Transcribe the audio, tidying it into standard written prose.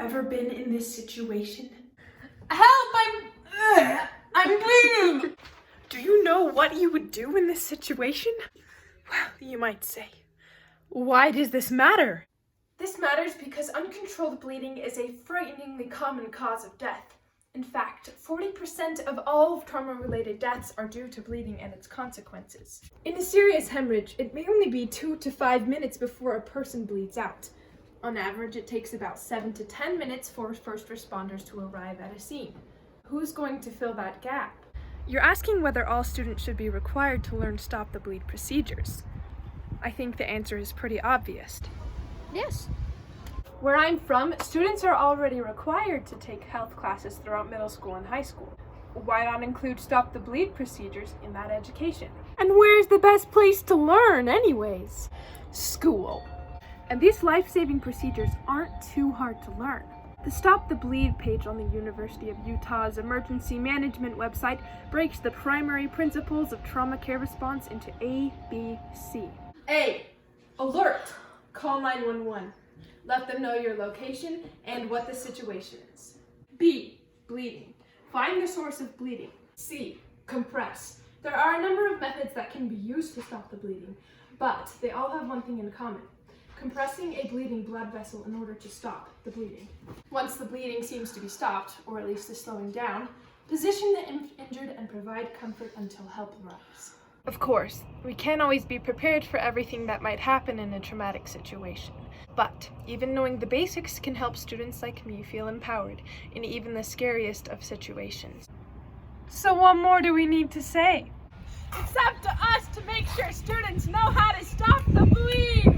ever been in this situation? Help! I'm bleeding! Do you know what you would do in this situation? Well, you might say, why does this matter? This matters because uncontrolled bleeding is a frighteningly common cause of death. In fact, 40% of all trauma-related deaths are due to bleeding and its consequences. In a serious hemorrhage, it may only be 2 to 5 minutes before a person bleeds out. On average, it takes about 7 to 10 minutes for first responders to arrive at a scene. Who's going to fill that gap? You're asking whether all students should be required to learn stop-the-bleed procedures. I think the answer is pretty obvious. Yes. Where I'm from, students are already required to take health classes throughout middle school and high school. Why not include stop-the-bleed procedures in that education? And where's the best place to learn anyways? School. And these life-saving procedures aren't too hard to learn. The Stop the Bleed page on the University of Utah's Emergency Management website breaks the primary principles of trauma care response into A, B, C. A. Alert. Call 911. Let them know your location and what the situation is. B. Bleeding. Find the source of bleeding. C. Compress. There are a number of methods that can be used to stop the bleeding, but they all have one thing in common: compressing a bleeding blood vessel in order to stop the bleeding. Once the bleeding seems to be stopped, or at least is slowing down, position the injured and provide comfort until help arrives. Of course, we can't always be prepared for everything that might happen in a traumatic situation, but even knowing the basics can help students like me feel empowered in even the scariest of situations. So what more do we need to say? It's up to us to make sure students know how to stop the bleed!